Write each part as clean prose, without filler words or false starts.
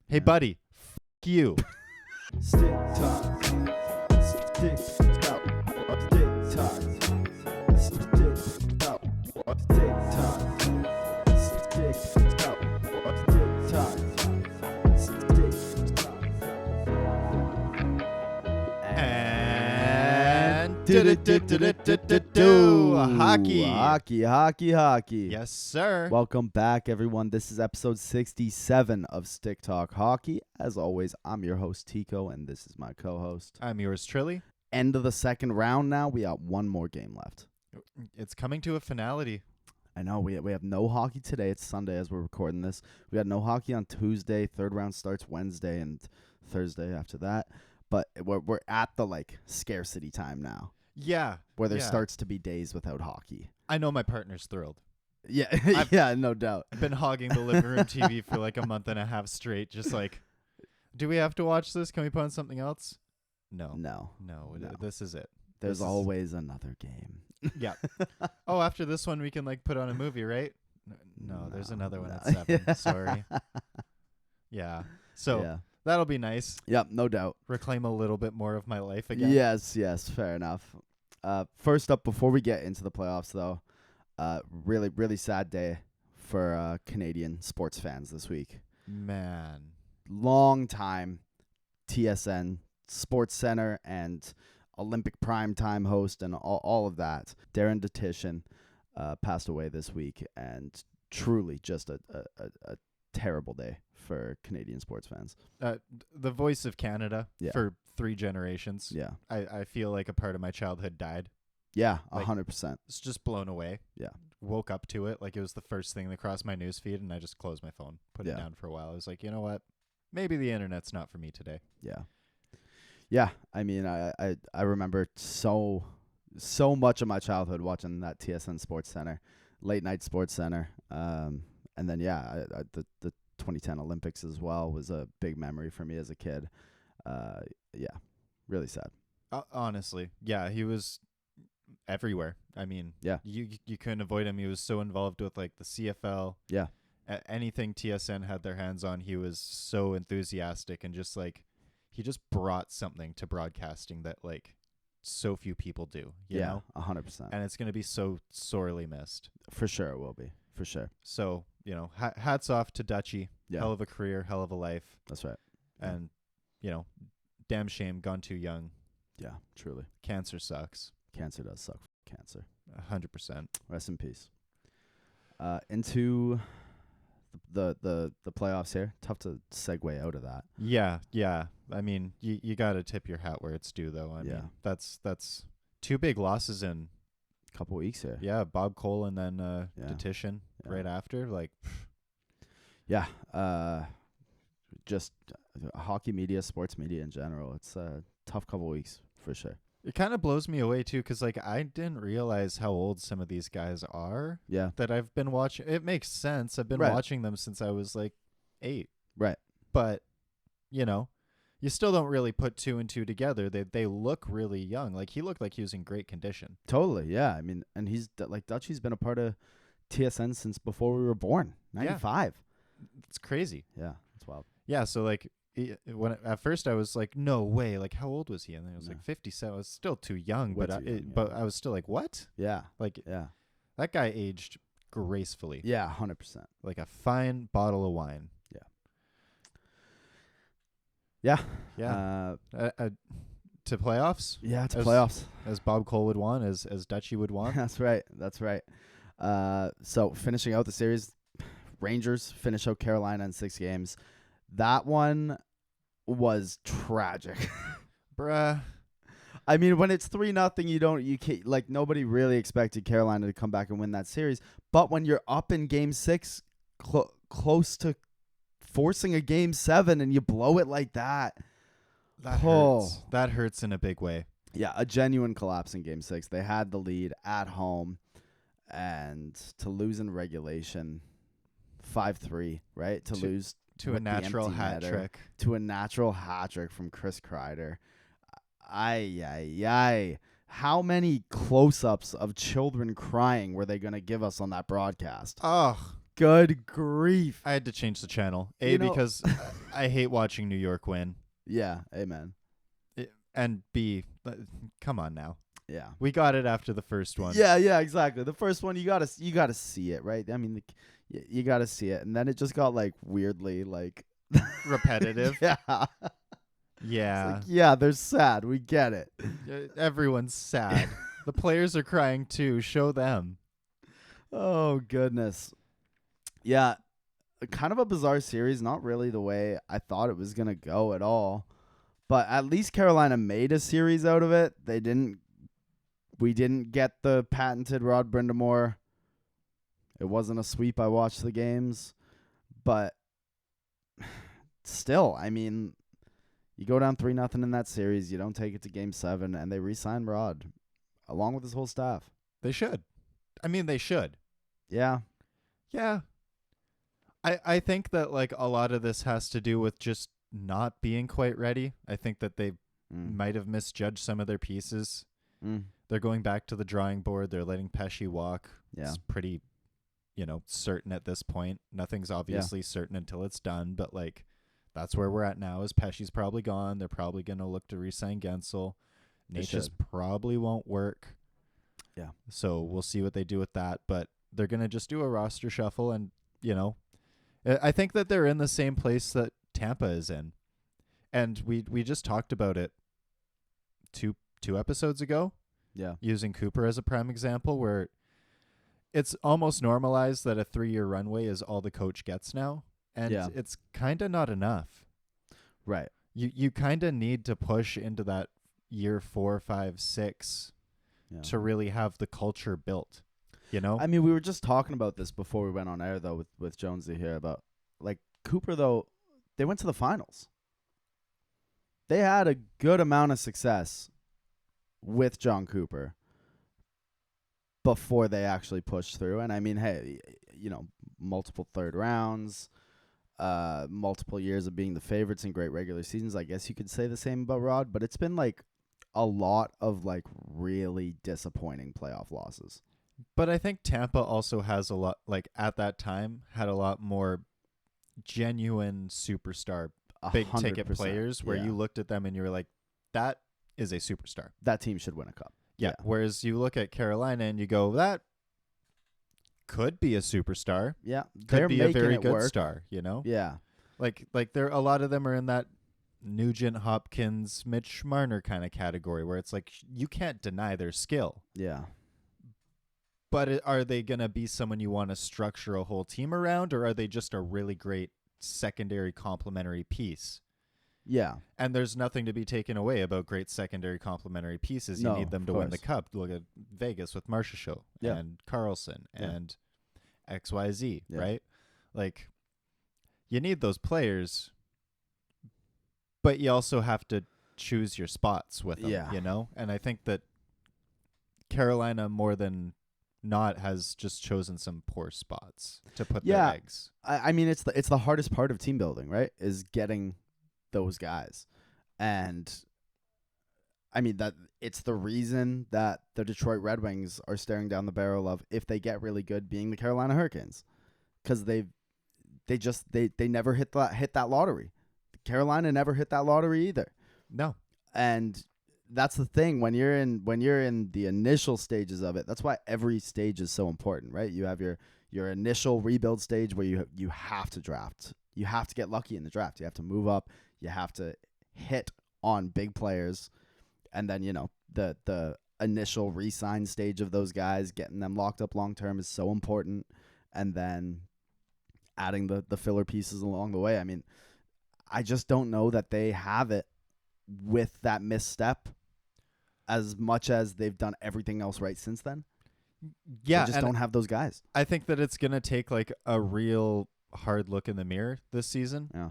Hey, buddy. F*** you. Stick time. Stick out. Stick time. Stick out. Stick time. Stick out. Stick time. Stick And Hockey. Yes, sir. Welcome back, everyone. This is episode 67 of Stick Talk Hockey. As always, I'm your host, Tico, and this is my co-host. I'm yours truly. End of the second round now. We got one more game left. It's coming to a finality. I know. We have no hockey today. It's Sunday as we're recording this. We got no hockey on Tuesday. Third round starts Wednesday and Thursday after that. But we're at the, scarcity time now. Yeah. Where there starts to be days without hockey. I know my partner's thrilled. Yeah, yeah, no doubt. I've been hogging the living room TV for like a month and a half straight. Just like, do we have to watch this? Can we put on something else? No. This is it. There's always another game. Yeah. Oh, after this one, we can put on a movie, right? No, there's another one at 7. Sorry. Yeah. So. Yeah. That'll be nice. Yep, no doubt. Reclaim a little bit more of my life again. Yes, fair enough. First up, before we get into the playoffs, though, really, really sad day for Canadian sports fans this week. Man. Long time TSN Sports Center and Olympic primetime host and all of that. Darren Detition passed away this week, and truly just a terrible day for Canadian sports fans. The voice of Canada for 3 generations. Yeah. I feel like a part of my childhood died. Yeah, 100%. It's just blown away. Yeah. Woke up to it like it was the first thing that crossed my news feed, and I just closed my phone, put it down for a while. I was like, you know what? Maybe the internet's not for me today. Yeah. Yeah, I mean, I remember so much of my childhood watching that TSN Sports Center, late night Sports Center. And then, the 2010 Olympics as well was a big memory for me as a kid. Really sad. Honestly, yeah, he was everywhere. I mean, you couldn't avoid him. He was so involved with the CFL. Yeah. Anything TSN had their hands on, he was so enthusiastic and just he just brought something to broadcasting that so few people do. You know? 100%. And it's going to be so sorely missed. For sure it will be. For sure. So, hats off to Dutchie. Yeah. Hell of a career, hell of a life. That's right. And, damn shame, gone too young. Yeah, truly. Cancer sucks. Cancer does suck. Cancer. 100%. Rest in peace. Into the playoffs here. Tough to segue out of that. Yeah. I mean, you got to tip your hat where it's due, though. I mean, that's 2 big losses in a couple weeks here. Yeah, Bob Cole and then Detition right after. Just hockey media, sports media in general. It's a tough couple weeks for sure. It kind of blows me away, too, because I didn't realize how old some of these guys are. Yeah. That I've been watching. It makes sense. I've been watching them since I was 8. Right. But, you still don't really put 2 and 2 together. They look really young. He looked like he was in great condition. Totally, yeah. I mean, and he's Dutchie's been a part of TSN since before we were born. 95. Yeah. It's crazy. Yeah, it's wild. Yeah, so at first I was like, no way. How old was he? And then it was 57. I was still too young, but I was still what? Yeah. That guy aged gracefully. Yeah, 100%. Like a fine bottle of wine. Yeah. To playoffs? Yeah, to playoffs. As Bob Cole would want, as Dutchie would want. That's right. So finishing out the series, Rangers finish out Carolina in 6 games. That one was tragic. Bruh. I mean, when it's 3-0, you can't, nobody really expected Carolina to come back and win that series. But when you're up in game 6, close to forcing a game 7, and you blow it like that. That hurts. That hurts in a big way. Yeah, a genuine collapse in game 6. They had the lead at home, and to lose in regulation 5-3, right? To lose to a natural hat trick. To a natural hat trick from Chris Kreider. Ay. How many close-ups of children crying were they going to give us on that broadcast? Oh, Good grief. I had to change the channel. Because I hate watching New York win. Yeah, amen. And B, come on now. Yeah. We got it after the first one. Yeah, exactly. The first one, you gotta see it, right? I mean, you gotta see it, and then it just got like weirdly like repetitive. Yeah. Yeah. It's like, they're sad. We get it. Everyone's sad. The players are crying too. Show them. Oh goodness. Yeah, kind of a bizarre series. Not really the way I thought it was gonna go at all. But at least Carolina made a series out of it. We didn't get the patented Rod Brindamore. It wasn't a sweep. I watched the games. But still, I mean, you go down 3-0 in that series. You don't take it to Game 7, and they re-sign Rod along with his whole staff. They should. I mean, they should. Yeah. Yeah. I think that like a lot of this has to do with just not being quite ready. I think that they might have misjudged some of their pieces. They're going back to the drawing board. They're letting Pesci walk. Yeah. It's pretty, certain at this point. Nothing's obviously certain until it's done, but like that's where we're at now is Pesci's probably gone. They're probably going to look to re-sign Gensel. Natchez probably won't work. Yeah. So we'll see what they do with that, but they're going to just do a roster shuffle and, I think that they're in the same place that Tampa is in. And we just talked about it two episodes ago. Yeah. Using Cooper as a prime example, where it's almost normalized that a 3-year runway is all the coach gets now. And it's kind of not enough. Right. You kind of need to push into that year 4, 5, 6 to really have the culture built. I mean, we were just talking about this before we went on air, though, with Jonesy here about, like, Cooper, though, they went to the finals. They had a good amount of success with John Cooper before they actually pushed through. And, I mean, hey, multiple third rounds, multiple years of being the favorites in great regular seasons. I guess you could say the same about Rod, but it's been, like, a lot of, like, really disappointing playoff losses. But I think Tampa also has a lot, like at that time, had a lot more genuine superstar, big ticket players where you looked at them and you were like, that is a superstar. That team should win a cup. Yeah. Whereas you look at Carolina and you go, that could be a superstar. Yeah. Could be a very good star, Yeah. Like there, a lot of them are in that Nugent Hopkins, Mitch Marner kind of category where it's like, you can't deny their skill. Yeah. But are they going to be someone you want to structure a whole team around, or are they just a really great secondary complementary piece? Yeah. And there's nothing to be taken away about great secondary complementary pieces. You need them to win the cup. Look at Vegas with Marchessault and Carlson and XYZ, right? Like, you need those players, but you also have to choose your spots with them, And I think that Carolina, more than not, has just chosen some poor spots to put their eggs. I mean, it's the hardest part of team building, right? Is getting those guys. And I mean, that it's the reason that the Detroit Red Wings are staring down the barrel of, if they get really good, being the Carolina Hurricanes, because they never hit that lottery. Carolina never hit that lottery either. No. And that's the thing, when you're in the initial stages of it. That's why every stage is so important, right? You have your initial rebuild stage where you have to draft. You have to get lucky in the draft. You have to move up. You have to hit on big players, and then the initial re-sign stage of those guys, getting them locked up long term, is so important, and then adding the filler pieces along the way. I mean, I just don't know that they have it with that misstep as much as they've done everything else right since then. Yeah, they just don't have those guys. I think that it's going to take like a real hard look in the mirror this season. Yeah.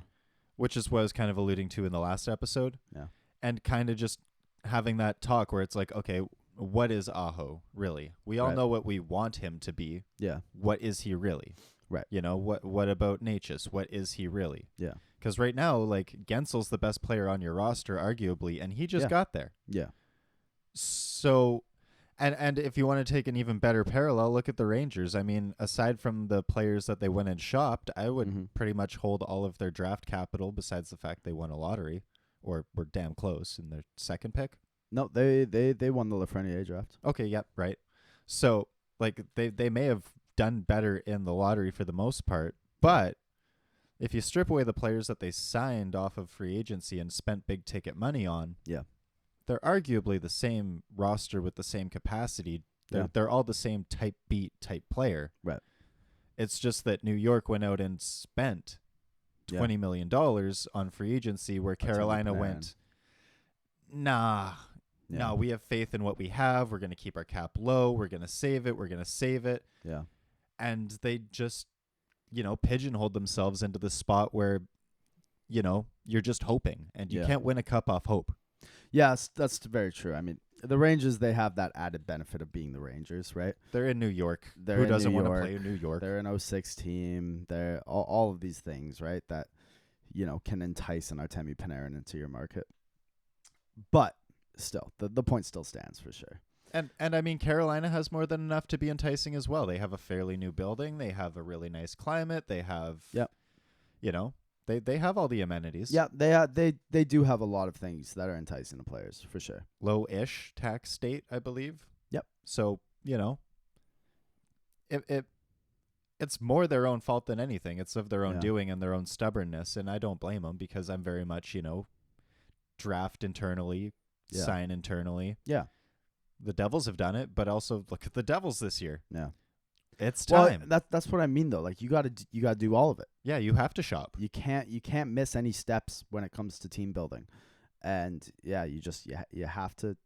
Which is what I was kind of alluding to in the last episode. Yeah. And kind of just having that talk where it's like, okay, what is Aho really? We all know what we want him to be. Yeah. What is he really? Right. What about Natchez? What is he really? Yeah. Because right now, like, Gensel's the best player on your roster, arguably, and he just got there. Yeah. So And if you want to take an even better parallel, look at the Rangers. I mean, aside from the players that they went and shopped, I would pretty much hold all of their draft capital besides the fact they won a lottery or were damn close in their second pick. No, they won the Lafreniere draft. Okay, yep, right. So, like, they may have done better in the lottery for the most part, but if you strip away the players that they signed off of free agency and spent big ticket money on, they're arguably the same roster with the same capacity. They're all the same type beat type player. Right. It's just that New York went out and spent $20 million on free agency, where Carolina went, nah, we have faith in what we have. We're going to keep our cap low. We're going to save it. Yeah. And they just, pigeonholed themselves into the spot where, you're just hoping, and you can't win a cup off hope. Yes, that's very true. I mean, the Rangers, they have that added benefit of being the Rangers, right? They're in New York. Who doesn't want to play in New York? They're an 06 team. They're all of these things, right, that, can entice an Artemi Panarin into your market. But still, the point still stands for sure. And I mean, Carolina has more than enough to be enticing as well. They have a fairly new building. They have a really nice climate. They have, They have all the amenities. Yeah, they do have a lot of things that are enticing to players, for sure. Low-ish tax state, I believe. Yep. So, it's more their own fault than anything. It's of their own doing and their own stubbornness, and I don't blame them, because I'm very much, draft internally, sign internally. Yeah. The Devils have done it, but also look at the Devils this year. Yeah. It's time. Well, that's what I mean though. Like you got to do all of it. Yeah, you have to shop. You can't miss any steps when it comes to team building. And you have to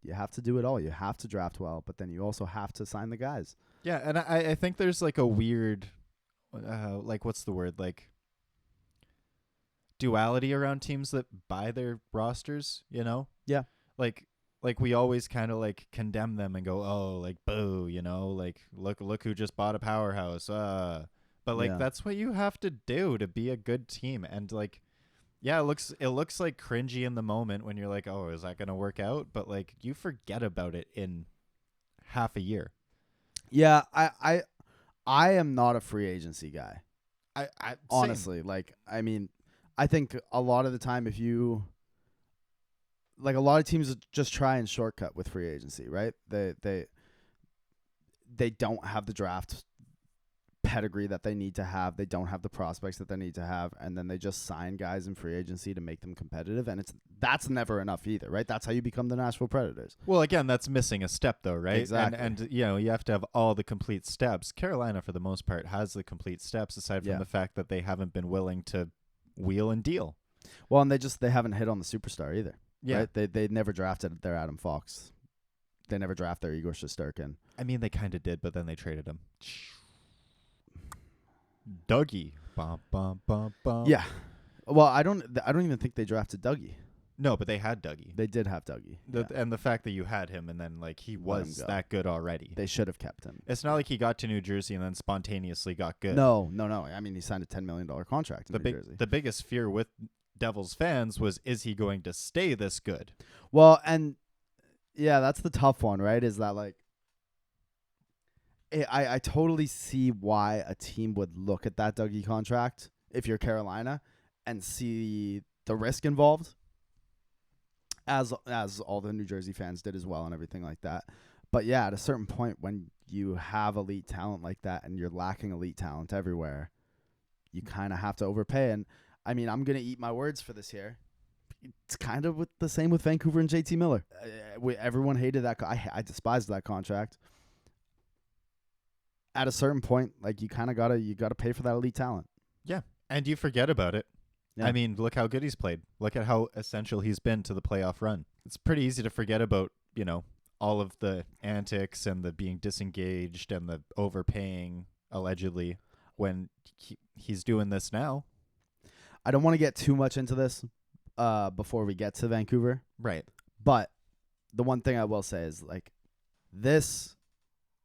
do it all. You have to draft well, but then you also have to sign the guys. Yeah, and I think there's like a weird what's the word? Like duality around teams that buy their rosters, Yeah. Like we always kind of like condemn them and go, oh, like boo, like look who just bought a powerhouse. But like that's what you have to do to be a good team. And like, yeah, it looks like cringy in the moment when you're like, oh, is that gonna work out? But like you forget about it in half a year. Yeah, I am not a free agency guy. I honestly, like, I mean, I think a lot of the time if you. Like a lot of teams just try and shortcut with free agency, right? They don't have the draft pedigree that they need to have. They don't have the prospects that they need to have, and then they just sign guys in free agency to make them competitive, and that's never enough either, right? That's how you become the Nashville Predators. Well, again, that's missing a step though, right? Exactly. And you have to have all the complete steps. Carolina, for the most part, has the complete steps, aside from the fact that they haven't been willing to wheel and deal. Well, and they haven't hit on the superstar either. Yeah, right? They never drafted their Adam Fox. They never drafted their Igor Shesterkin. I mean, they kind of did, but then they traded him. Dougie. Bum, bum, bum, bum. Yeah. Well, I don't even think they drafted Dougie. No, but they had Dougie. They did have Dougie. And the fact that you had him and then like he was that good already. They should have kept him. It's not like he got to New Jersey and then spontaneously got good. No. I mean, he signed a $10 million contract in New Jersey. The biggest fear with Devils fans was, is he going to stay this good? Well, and yeah, that's the tough one, right? Is that like I totally see why a team would look at that Dougie contract if you're Carolina and see the risk involved, as all the New Jersey fans did as well and everything like that. But yeah, at a certain point when you have elite talent like that and you're lacking elite talent everywhere, you kind of have to overpay. And I mean, I'm going to eat my words for this here. It's kind of the same with Vancouver and JT Miller. Everyone hated that. I despised that contract. At a certain point, like you gotta pay for that elite talent. Yeah, and you forget about it. Yeah. I mean, look how good he's played. Look at how essential he's been to the playoff run. It's pretty easy to forget about, all of the antics and the being disengaged and the overpaying allegedly when he's doing this now. I don't want to get too much into this before we get to Vancouver. Right. But the one thing I will say is, like, this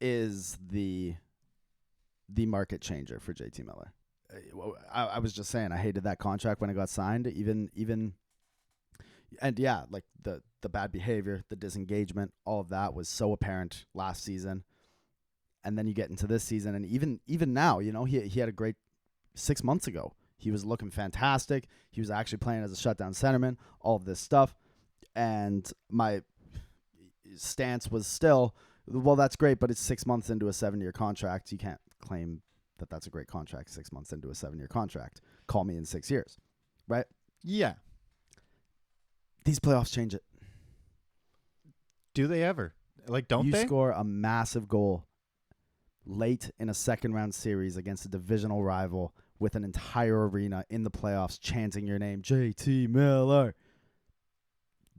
is the market changer for JT Miller. I was just saying, I hated that contract when it got signed. Even And yeah, like the bad behavior, the disengagement, all of that was so apparent last season. And then you get into this season, and even now, you know, he had a great 6 months ago. He was looking fantastic. He was actually playing as a shutdown centerman, all of this stuff. And my stance was still, well, that's great, but it's 6 months into a 7-year contract. You can't claim that that's a great contract 6 months into a 7-year contract. Call me in 6 years, right? Yeah. These playoffs change it. Do they ever? Like, don't they? You score a massive goal late in a second-round series against a divisional rival with an entire arena in the playoffs chanting your name, JT Miller.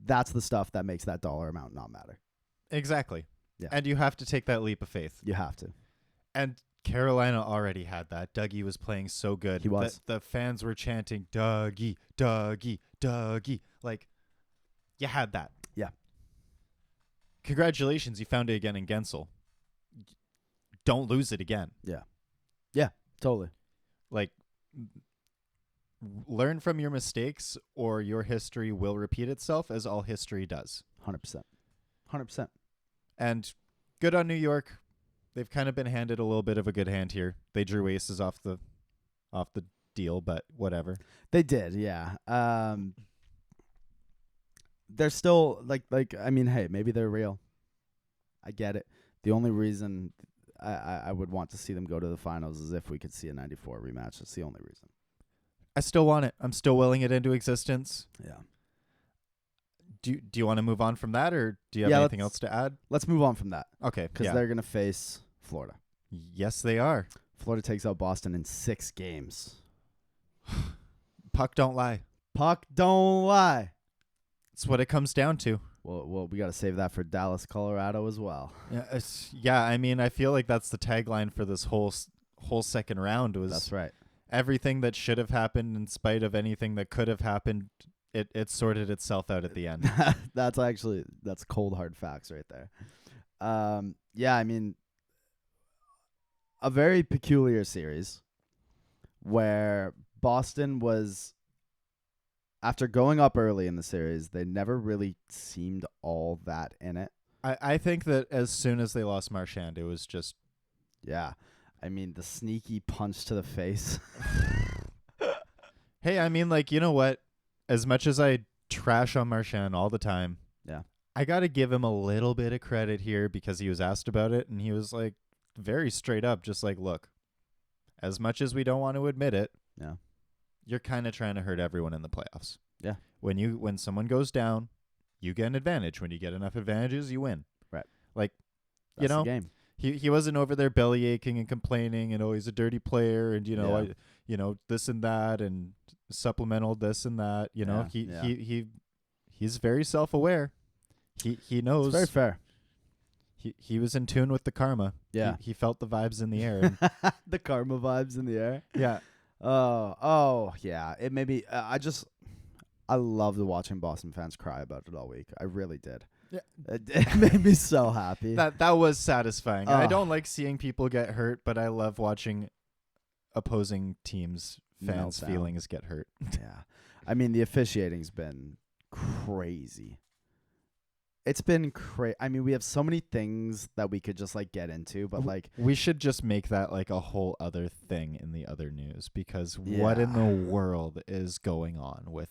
That's the stuff that makes that dollar amount not matter. Exactly. Yeah. And you have to take that leap of faith. You have to. And Carolina already had that. Dougie was playing so good. He was. The fans were chanting, Dougie, Dougie, Dougie. Like, you had that. Yeah. Congratulations, you found it again in Gensel. Don't lose it again. Yeah. Yeah, totally. Like, learn from your mistakes or your history will repeat itself, as all history does. 100%. 100%. And good on New York. They've kind of been handed a little bit of a good hand here. They drew aces off the deal, but whatever. They did, yeah. They're still like I mean, hey, maybe they're real. I get it. The only reason I would want to see them go to the finals is if we could see a 94 rematch. That's the only reason. I still want it. I'm still willing it into existence. Yeah. Do you want to move on from that, or do you have anything else to add? Let's move on from that. Okay. Because they're going to face Florida. Yes, they are. Florida takes out Boston in 6 games. Puck don't lie. Puck don't lie. That's what it comes down to. Well, we got to save that for Dallas, Colorado as well. Yeah, I mean, I feel like that's the tagline for this whole second round was That's right. Everything that should have happened in spite of anything that could have happened, it sorted itself out at the end. That's cold hard facts right there. Yeah, I mean, a very peculiar series where Boston was, after going up early in the series, they never really seemed all that in it. I think that as soon as they lost Marchand, it was just... Yeah. I mean, the sneaky punch to the face. Hey, I mean, like, you know what? As much as I trash on Marchand all the time, yeah, I got to give him a little bit of credit here because he was asked about it, and he was, like, very straight up, just like, look, as much as we don't want to admit it, yeah, you're kind of trying to hurt everyone in the playoffs. Yeah. When someone goes down, you get an advantage. When you get enough advantages, you win. Right. Like, that's you know, the game. He wasn't over there belly aching and complaining and he's a dirty player and this and that and supplemental this and that. He's very self-aware. He knows. It's very fair. He was in tune with the karma. Yeah. He felt the vibes in the air. The karma vibes in the air. Yeah. Oh yeah. It made me. I loved watching Boston fans cry about it all week. I really did. Yeah. It made me so happy. That was satisfying. I don't like seeing people get hurt, but I love watching opposing teams' fans' feelings get hurt. Yeah. I mean, the officiating's been crazy. It's been crazy. I mean, we have so many things that we could just get into, but we should just make that a whole other thing in the other news because what in the world is going on with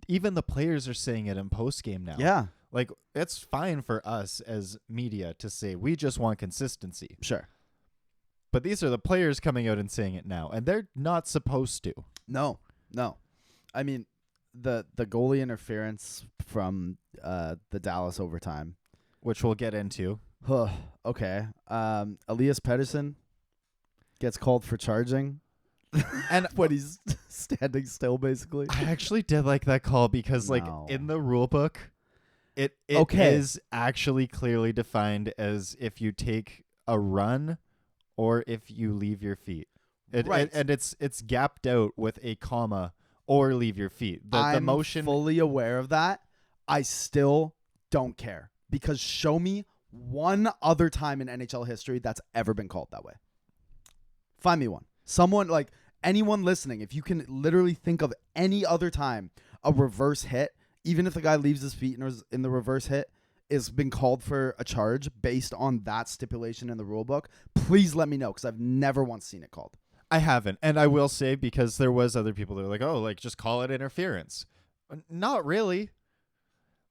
even the players are saying it in post game now. Yeah. It's fine for us as media to say we just want consistency. Sure. But these are the players coming out and saying it now, and they're not supposed to. No. I mean, the goalie interference from the Dallas overtime, which we'll get into. Okay. Elias Pettersson gets called for charging. And when he's standing still, basically. I actually did like that call because, in the rule book, it is actually clearly defined as if you take a run or if you leave your feet. And it's gapped out with a comma or leave your feet. The motion. I'm fully aware of that. I still don't care because show me one other time in NHL history that's ever been called that way. Find me one. Someone anyone listening, if you can literally think of any other time a reverse hit, even if the guy leaves his feet in the reverse hit, is been called for a charge based on that stipulation in the rule book, please let me know, because I've never once seen it called. I haven't. And I will say, because there was other people that were like, oh, like, just call it interference. Not really.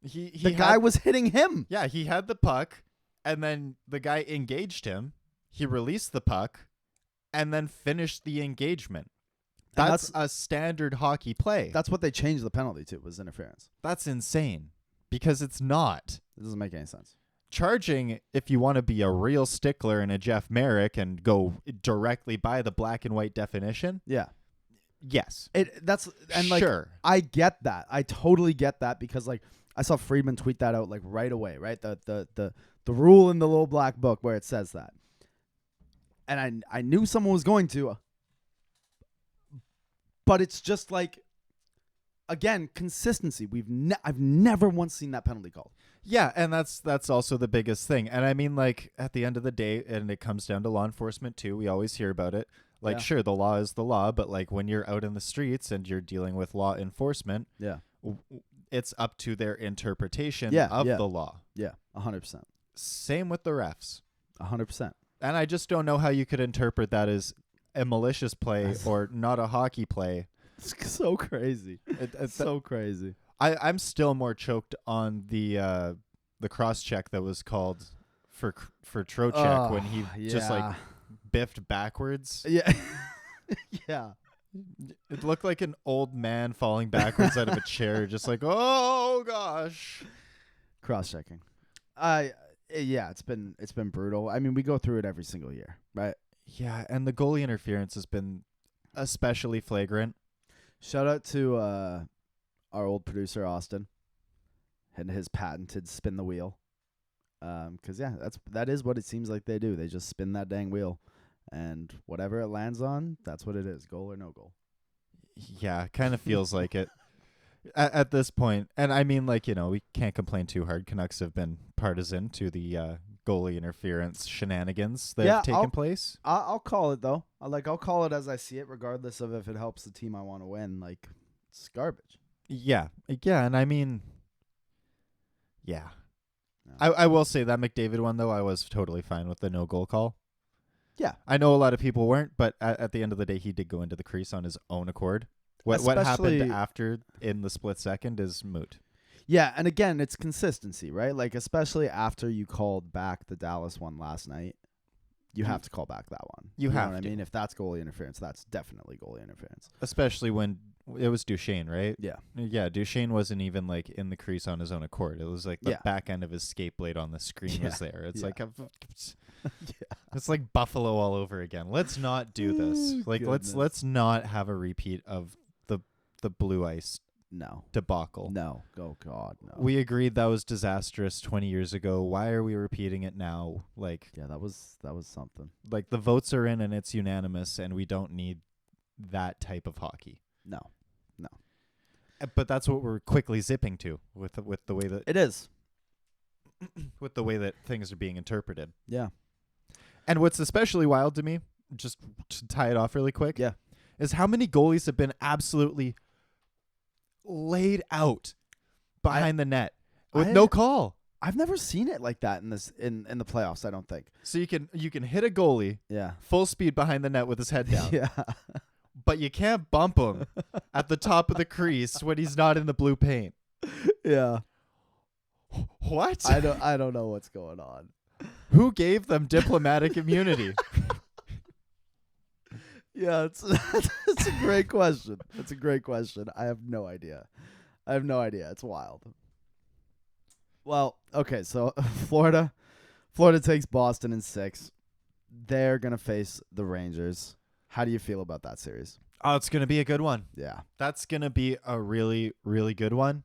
The guy was hitting him. Yeah, he had the puck, and then the guy engaged him. He released the puck, and then finished the engagement. That's a standard hockey play. That's what they changed the penalty to, was interference. That's insane, because it's not. It doesn't make any sense. Charging, if you want to be a real stickler and a Jeff Merrick and go directly by the black and white definition. Yeah. Yes. Sure. I get that. I totally get that, because like I saw Friedman tweet that out like right away, right? The rule in the little black book where it says that. And I knew someone was going to. But it's just like, again, consistency. I've never once seen that penalty called. Yeah, and that's also the biggest thing. And I mean, like, at the end of the day, and it comes down to law enforcement too, we always hear about it. Like, sure, the law is the law, but like when you're out in the streets and you're dealing with law enforcement, it's up to their interpretation of the law. Yeah, 100%. Same with the refs. 100%. And I just don't know how you could interpret that as a malicious play or not a hockey play. It's so crazy. It's so crazy. I'm still more choked on the cross check that was called for Trocheck when he just like biffed backwards. Yeah. Yeah. It looked like an old man falling backwards out of a chair, just like, oh gosh. Cross checking. Yeah, it's been brutal. I mean, we go through it every single year, right? Yeah, and the goalie interference has been especially flagrant. Shout out to our old producer Austin and his patented spin the wheel. 'Cause that is what it seems like they do. They just spin that dang wheel, and whatever it lands on, that's what it is, goal or no goal. Yeah, kind of feels like it at this point. And I mean, like, you know, we can't complain too hard. Canucks have been partisan to the goalie interference shenanigans that have taken place. I'll call it though. I'll call it as I see it, regardless of if it helps the team I want to win. Like, it's garbage. Yeah, and I mean, yeah. No. I will say that McDavid one though, I was totally fine with the no goal call. Yeah, I know a lot of people weren't, but at the end of the day, he did go into the crease on his own accord. What happened after in the split second is moot. Yeah, and again, it's consistency, right? Like, especially after you called back the Dallas one last night, you have to call back that one. You know have what to. I mean? If that's goalie interference, that's definitely goalie interference. Especially when it was Duchesne, right? Yeah. Yeah, Duchesne wasn't even, like, in the crease on his own accord. It was, like, the back end of his skate blade on the screen was there. It's like it's like Buffalo all over again. Let's not do this. Like, let's not have a repeat of the blue ice debacle. No. Oh, God, no. We agreed that was disastrous 20 years ago. Why are we repeating it now? Like, yeah, that was something. Like, the votes are in and it's unanimous, and we don't need that type of hockey. No. But that's what we're quickly zipping to with the way that it is. With the way that things are being interpreted. Yeah. And what's especially wild to me, just to tie it off really quick, is how many goalies have been absolutely laid out behind the net with no call. I've never seen it like that in the playoffs, I don't think. So you can hit a goalie full speed behind the net with his head down. Yeah. But you can't bump him at the top of the crease when he's not in the blue paint. Yeah. What? I don't know what's going on. Who gave them diplomatic immunity? Yeah, it's a great question. It's a great question. I have no idea. It's wild. Well, okay, so Florida takes Boston in 6. They're going to face the Rangers. How do you feel about that series? Oh, it's going to be a good one. Yeah. That's going to be a really, really good one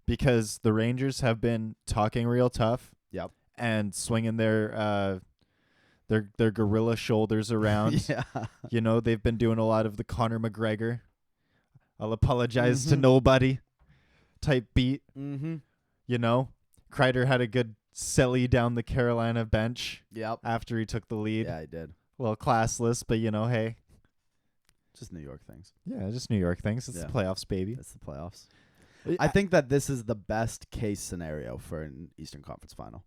because the Rangers have been talking real tough. Yep. And swinging their gorilla shoulders around. Yeah. You know, they've been doing a lot of the Conor McGregor, I'll apologize to nobody type beat. Mm-hmm. You know, Kreider had a good silly down the Carolina bench. Yep. After he took the lead. Yeah, he did. Well, classless, but you know, hey. Just New York things. Yeah, just New York things. It's the playoffs, baby. It's the playoffs. I think that this is the best case scenario for an Eastern Conference final.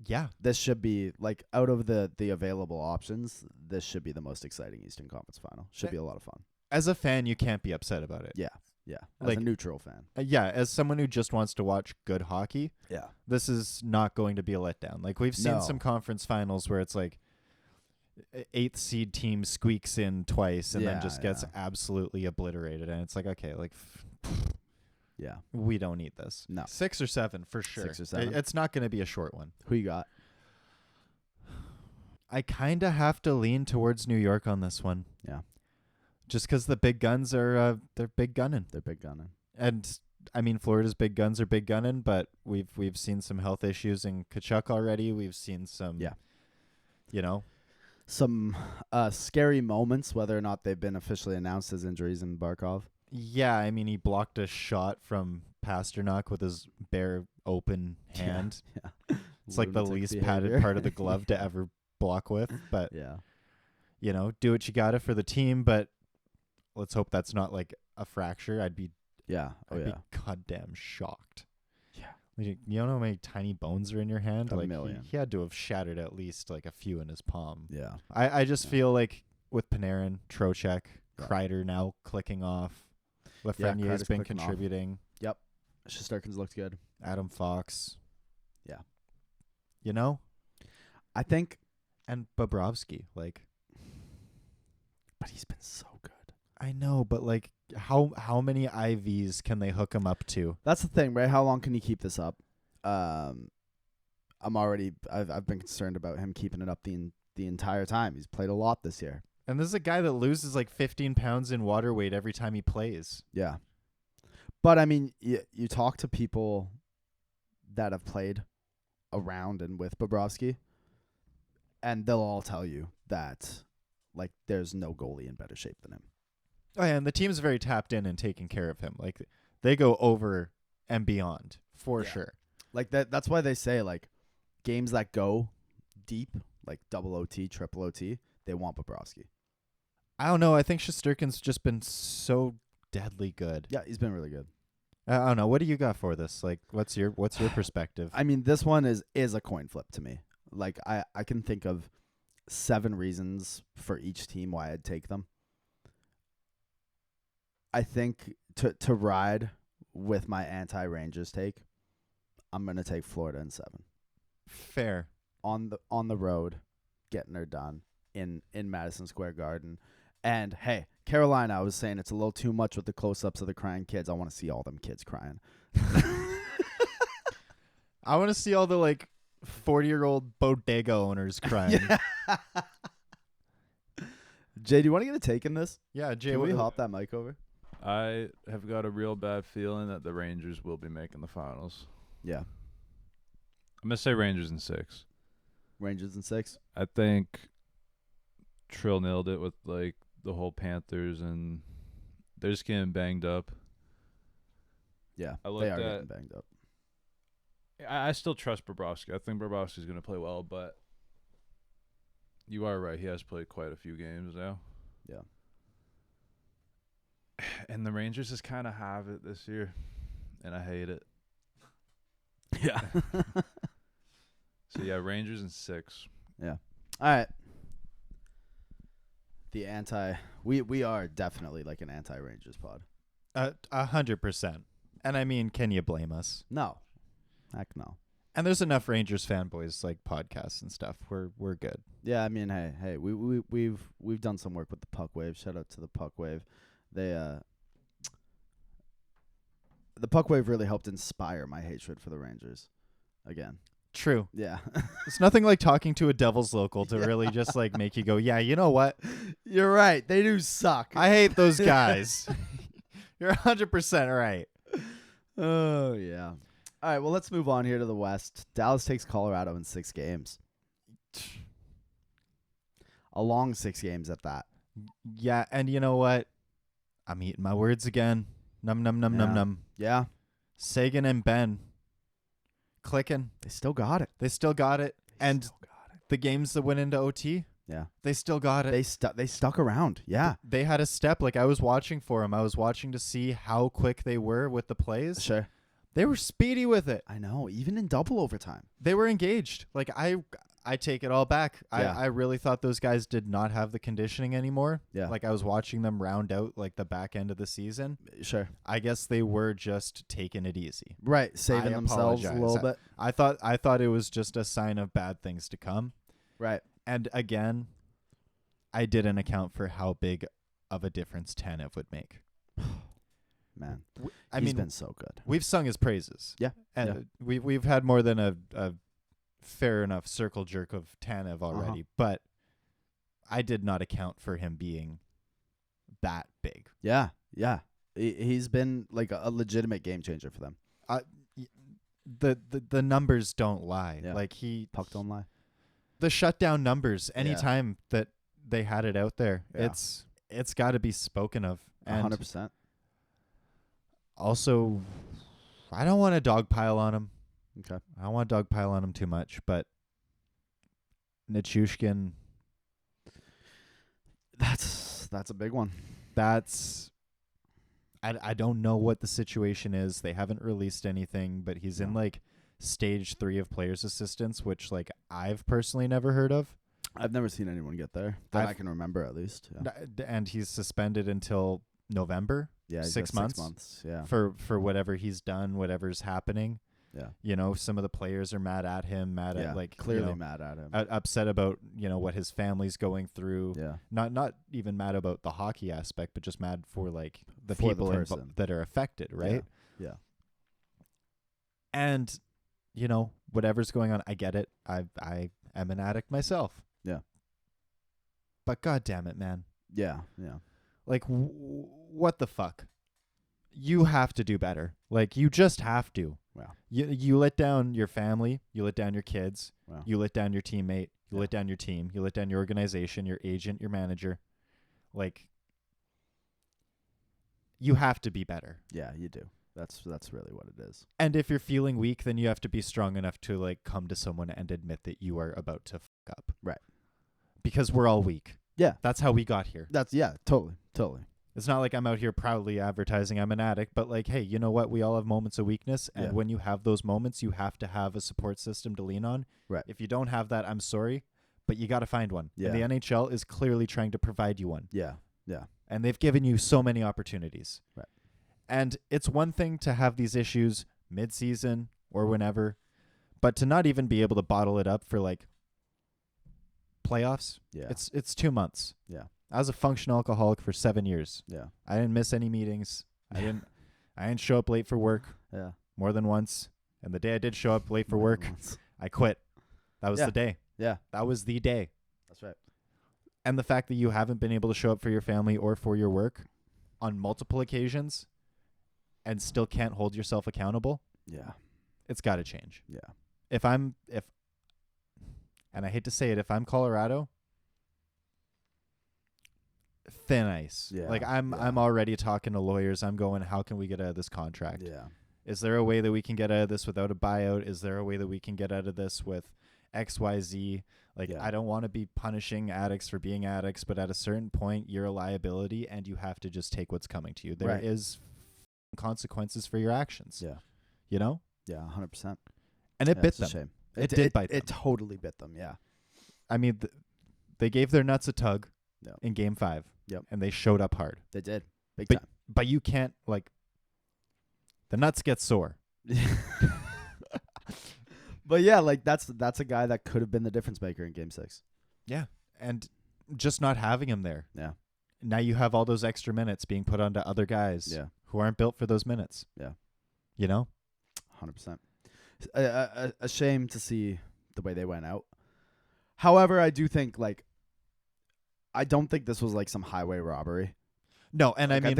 Yeah. This should be, like, out of the available options, this should be the most exciting Eastern Conference final. Should be a lot of fun. As a fan, you can't be upset about it. Yeah. Yeah. As Like, a neutral fan. Yeah, as someone who just wants to watch good hockey, Yeah. this is not going to be a letdown. Like, we've seen No. some conference finals where it's like 8th seed team squeaks in twice and then just gets absolutely obliterated. And it's like, okay, like, yeah, we don't need this. No. 6 or 7 for sure. 6 or 7. It's not going to be a short one. Who you got? I kind of have to lean towards New York on this one. Yeah. Just because the big guns are, they're big gunning. They're big gunning. And I mean, Florida's big guns are big gunning, but we've seen some health issues in Tkachuk already. We've seen some, some scary moments, whether or not they've been officially announced as injuries in Barkov. Yeah, I mean, he blocked a shot from Pasternak with his bare open hand. Yeah. It's like the least padded part of the glove to ever block with. But, do what you gotta for the team. But let's hope that's not like a fracture. I'd be goddamn shocked. Yeah. Like, you know how many tiny bones are in your hand? A like million. He had to have shattered at least like a few in his palm. Yeah. I just feel like with Panarin, Trocheck, Kreider now clicking off. Lafreniere's been contributing. Yep. Shesterkin's looked good. Adam Fox. Yeah. I think, and Bobrovsky, like. But he's been so good. I know, but like, how many IVs can they hook him up to? That's the thing, right? How long can you keep this up? I've been concerned about him keeping it up the entire time. He's played a lot this year. And this is a guy that loses like 15 pounds in water weight every time he plays. Yeah. But, I mean, you talk to people that have played around and with Bobrovsky, and they'll all tell you that, like, there's no goalie in better shape than him. Oh, yeah, and the team's very tapped in and taking care of him. Like, they go over and beyond, for sure. Like, that's why they say, like, games that go deep, like double OT, triple OT, they want Bobrovsky. I don't know. I think Shesterkin's just been so deadly good. Yeah, he's been really good. I don't know. What do you got for this? Like, what's your perspective? I mean, this one is a coin flip to me. Like, I can think of 7 reasons for each team why I'd take them. I think to ride with my anti-Rangers take, I'm going to take Florida in 7. Fair. On the road, getting her done in Madison Square Garden. And, hey, Carolina, I was saying it's a little too much with the close-ups of the crying kids. I want to see all them kids crying. I want to see all the, like, 40-year-old bodega owners crying. Yeah. Jay, do you want to get a take in this? Yeah, Jay. Can we hop that mic over? I have got a real bad feeling that the Rangers will be making the finals. Yeah. I'm going to say Rangers in 6. Rangers in 6? I think Trill nailed it with, like, the whole Panthers, and they're just getting banged up. Yeah, they are getting banged up. I still trust Bobrovsky. I think Bobrovsky's going to play well, but you are right. He has played quite a few games now. Yeah. And the Rangers just kind of have it this year, and I hate it. Yeah. So, yeah, Rangers in 6. Yeah. All right. We are definitely like an anti-Rangers pod. 100%. And I mean, can you blame us? No. Heck no. And there's enough Rangers fanboys like podcasts and stuff. We're good. Yeah, I mean, hey, we've done some work with the Puck Wave. Shout out to the Puck Wave. The Puck Wave really helped inspire my hatred for the Rangers again. True. Yeah. It's nothing like talking to a Devils local to really just like make you go, yeah, you know what? You're right. They do suck. I hate those guys. You're 100% right. Oh, yeah. All right, well, let's move on here to the West. Dallas takes Colorado in 6 games. A long 6 games at that. Yeah, and you know what? I'm eating my words again. Num, num, num, num, num. Yeah. Sagan and Ben. Clicking. They still got it. And the games that went into OT, Yeah. They still got it. They stuck around. Yeah. They had a step. Like, I was watching for them. I was watching to see how quick they were with the plays. Sure. They were speedy with it. I know. Even in double overtime. They were engaged. Like, I take it all back. Yeah. I really thought those guys did not have the conditioning anymore. Yeah. Like, I was watching them round out, like, the back end of the season. Sure. I guess they were just taking it easy. Right. Saving I themselves a apologize. little bit. I thought it was just a sign of bad things to come. Right. And again, I didn't account for how big of a difference Tanev would make. Man, He's been so good. We've sung his praises. Yeah. And we've had more than a fair enough circle jerk of Tanev already, but I did not account for him being that big. Yeah. Yeah. He's been like a legitimate game changer for them. The numbers don't lie. Yeah. Like Puck don't lie. The shutdown numbers, anytime that they had it out there, it's got to be spoken of. 100%. Also, I don't want to dogpile on him. Okay. I don't want to dogpile on him too much, but Nichushkin, that's a big one. I don't know what the situation is. They haven't released anything, but he's in like stage 3 of players' assistance, which like I've personally never heard of. I've never seen anyone get there that I can remember, at least. Yeah. And he's suspended until November. Yeah, 6 months. 6 months. Yeah. For whatever he's done, whatever's happening. Yeah. You know, some of the players are mad at him, at like clearly mad at him. Upset about, what his family's going through. Yeah. Not even mad about the hockey aspect, but just mad for like the For people the person. that are affected, right? Yeah. And whatever's going on, I get it. I am an addict myself. Yeah. But god damn it, man. Yeah. Yeah. Like what the fuck? You have to do better. Like, you just have to. Wow. You let down your family. You let down your kids. Wow. You let down your teammate. You let down your team. You let down your organization, your agent, your manager. Like, you have to be better. Yeah, you do. That's really what it is. And if you're feeling weak, then you have to be strong enough to like come to someone and admit that you are about to fuck up. Right. Because we're all weak. Yeah. That's how we got here. Totally. It's not like I'm out here proudly advertising I'm an addict, but like, hey, you know what? We all have moments of weakness, and when you have those moments, you have to have a support system to lean on. Right. If you don't have that, I'm sorry, but you got to find one. Yeah. And the NHL is clearly trying to provide you one. Yeah. Yeah. And they've given you so many opportunities. Right. And it's one thing to have these issues mid-season or whenever, but to not even be able to bottle it up for like playoffs. Yeah. It's 2 months. Yeah. I was a functional alcoholic for 7 years. Yeah. I didn't miss any meetings. I didn't show up late for work. Yeah. More than once. And the day I did show up late for work, I quit. That was the day. Yeah. That was the day. That's right. And the fact that you haven't been able to show up for your family or for your work on multiple occasions and still can't hold yourself accountable. Yeah. It's got to change. Yeah. And I hate to say it, if I'm Colorado, thin ice. Yeah. Like I'm already talking to lawyers. I'm going, how can we get out of this contract? Yeah. Is there a way that we can get out of this without a buyout? Is there a way that we can get out of this with XYZ? Like, I don't want to be punishing addicts for being addicts, but at a certain point, you're a liability and you have to just take what's coming to you. There is consequences for your actions. Yeah. You know? Yeah, 100%. And it bit them. A shame. It did bite them. It totally bit them, yeah. I mean, they gave their nuts a tug in Game 5. Yep. And they showed up hard. They did. Big time. But you can't, like, the nuts get sore. But yeah, like that's a guy that could have been the difference maker in Game 6. Yeah. And just not having him there. Yeah. Now you have all those extra minutes being put onto other guys who aren't built for those minutes. Yeah. You know? 100%. A shame to see the way they went out. However, I do think, like, I don't think this was like some highway robbery. No, and like, I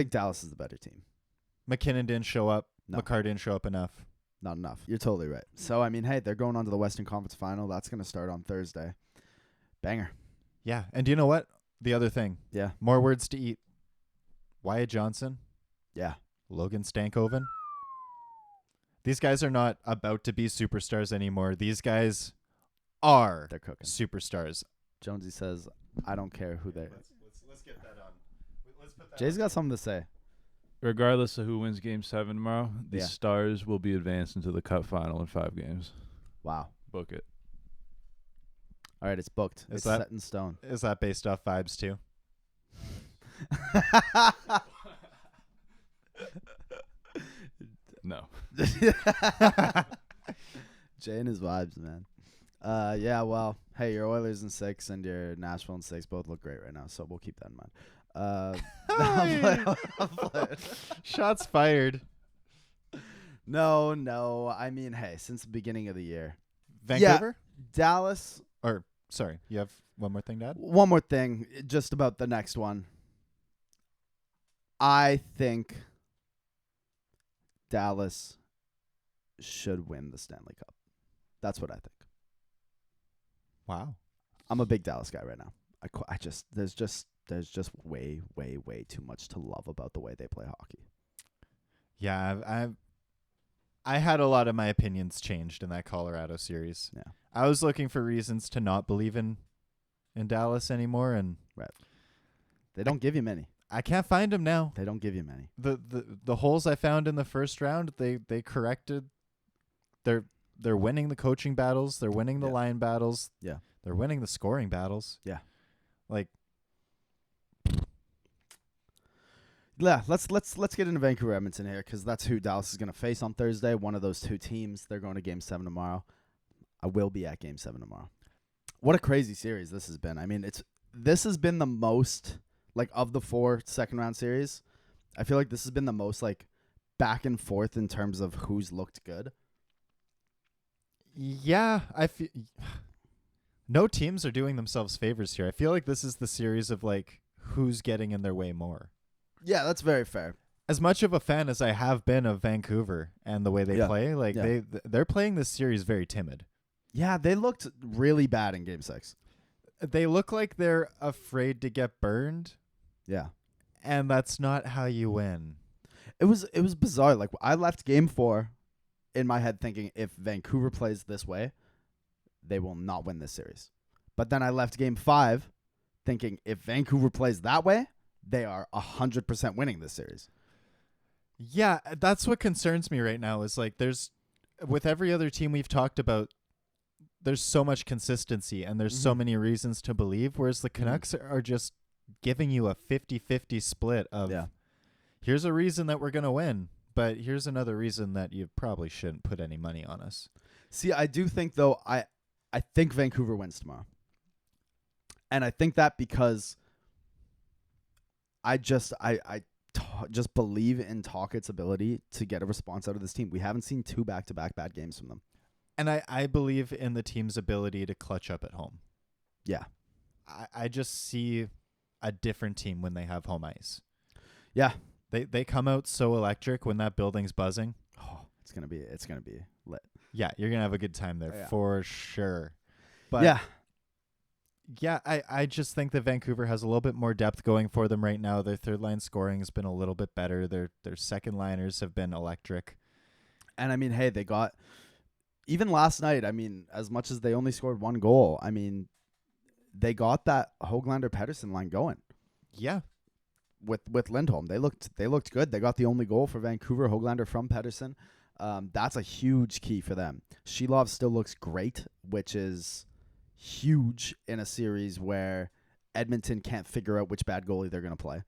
McKinnon didn't show up. No. McCarr didn't show up enough. Not enough. You're totally right. So, I mean, hey, they're going on to the Western Conference Final. That's going to start on Thursday. Banger. Yeah. And do you know what? The other thing. Yeah. More words to eat. Wyatt Johnson. Yeah. Logan Stankoven. These guys are not about to be superstars anymore. These guys are They're cooking. superstars. Jonesy says, I don't care who they. Let's get that on. Let's put that. Jay's got something to say. Regardless of who wins Game 7 tomorrow, the Stars will be advanced into the Cup Final in 5 games. Wow. Book it. All right, it's booked. It's set in stone. Is that based off vibes too? No. Jay and his vibes, man. Yeah, well, hey, your Oilers in 6 and your Nashville in 6 both look great right now, so we'll keep that in mind. I'm playing. Shots fired. No. I mean, hey, since the beginning of the year. Vancouver? Yeah, Dallas. Or, sorry, you have one more thing to add? One more thing, just about the next one. I think Dallas should win the Stanley Cup. That's what I think. Wow. I'm a big Dallas guy right now. There's just way too much to love about the way they play hockey. Yeah, I had a lot of my opinions changed in that Colorado series. Yeah. I was looking for reasons to not believe in Dallas anymore, and they don't give you many. I can't find them now. They don't give you many. The holes I found in the first round, they corrected. They're winning the coaching battles. They're winning the line battles. Yeah. They're winning the scoring battles. Yeah. Like. Yeah, let's get into Vancouver Edmonton here, because that's who Dallas is going to face on Thursday. One of those two teams. They're going to Game 7 tomorrow. I will be at Game 7 tomorrow. What a crazy series this has been. I mean, this has been the most, like, of the 4 second-round series, I feel like this has been the most, like, back and forth in terms of who's looked good. Yeah, I feel no teams are doing themselves favors here. I feel like this is the series of, like, who's getting in their way more. Yeah, that's very fair. As much of a fan as I have been of Vancouver and the way they play, like they're playing this series very timid. Yeah, they looked really bad in Game 6. They look like they're afraid to get burned. Yeah. And that's not how you win. It was bizarre. Like, I left Game 4 in my head thinking if Vancouver plays this way, they will not win this series. But then I left Game 5 thinking if Vancouver plays that way, they are 100% winning this series. Yeah, that's what concerns me right now is, like, with every other team we've talked about, there's so much consistency and there's so many reasons to believe, whereas the Canucks are just giving you a 50-50 split of here's a reason that we're going to win, but here's another reason that you probably shouldn't put any money on us. See, I do think, though, I think Vancouver wins tomorrow. And I think that because I just believe in Talkett's ability to get a response out of this team. We haven't seen 2 back-to-back bad games from them. And I believe in the team's ability to clutch up at home. Yeah. I just see a different team when they have home ice. Yeah. They come out so electric when that building's buzzing. Oh, it's gonna be lit. Yeah, you're gonna have a good time there for sure. But yeah, I just think that Vancouver has a little bit more depth going for them right now. Their third line scoring has been a little bit better. Their second liners have been electric. And I mean, hey, they got even last night, I mean, as much as they only scored 1 goal, I mean, they got that Höglander-Pettersson line going. Yeah. With Lindholm. They looked good. They got the only goal for Vancouver, Höglander from Pettersson. That's a huge key for them. Shilov still looks great, which is huge in a series where Edmonton can't figure out which bad goalie they're going to play.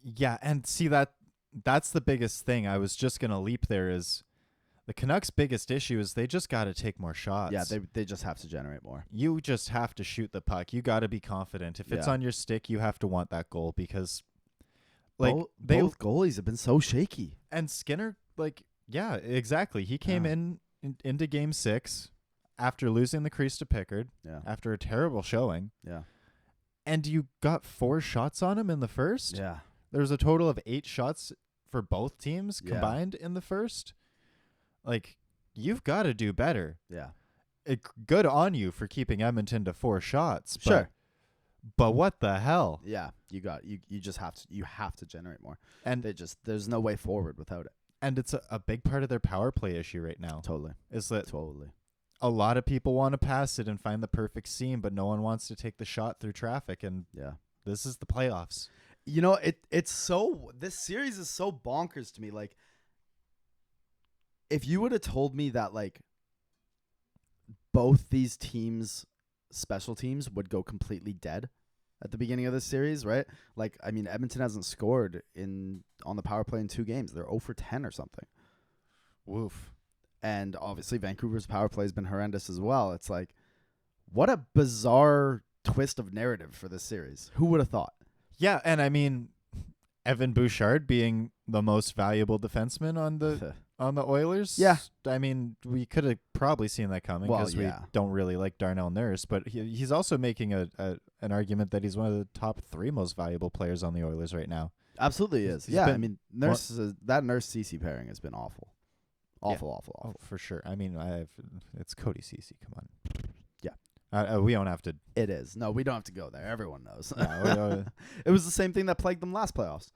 Yeah, and see that's the biggest thing. I was just going to leap there is the Canucks' biggest issue is they just got to take more shots. Yeah, they just have to generate more. You just have to shoot the puck. You got to be confident. If it's on your stick, you have to want that goal because like both goalies have been so shaky. And Skinner, like, yeah, exactly. He came into Game 6 after losing the crease to Pickard, after a terrible showing. Yeah. And you got 4 shots on him in the first? Yeah. There was a total of 8 shots for both teams combined in the first. Like, you've got to do better. Yeah. Good on you for keeping Edmonton to 4 shots. Sure. But what the hell? Yeah. You just have to generate more. And there's no way forward without it. And it's a big part of their power play issue right now. Totally. Is that totally a lot of people want to pass it and find the perfect seam, but no one wants to take the shot through traffic. And this is the playoffs. You know, this series is so bonkers to me. Like, if you would have told me that, like, both these teams' special teams would go completely dead at the beginning of this series, right? Like, I mean, Edmonton hasn't scored on the power play in 2 games. They're 0 for 10 or something. Woof. And obviously Vancouver's power play has been horrendous as well. It's like, what a bizarre twist of narrative for this series. Who would have thought? Yeah, and I mean, Evan Bouchard being the most valuable defenseman on the Oilers. Yeah. I mean, we could have probably seen that coming because we don't really like Darnell Nurse, but he's also making an argument that he's one of the top 3 most valuable players on the Oilers right now. Absolutely is. Yeah, I mean, that Nurse-Ceci pairing has been awful. Awful. Oh, for sure. I mean, it's Cody Ceci. Come on. Yeah. We don't have to. It is. No, we don't have to go there. Everyone knows. No, it was the same thing that plagued them last playoffs.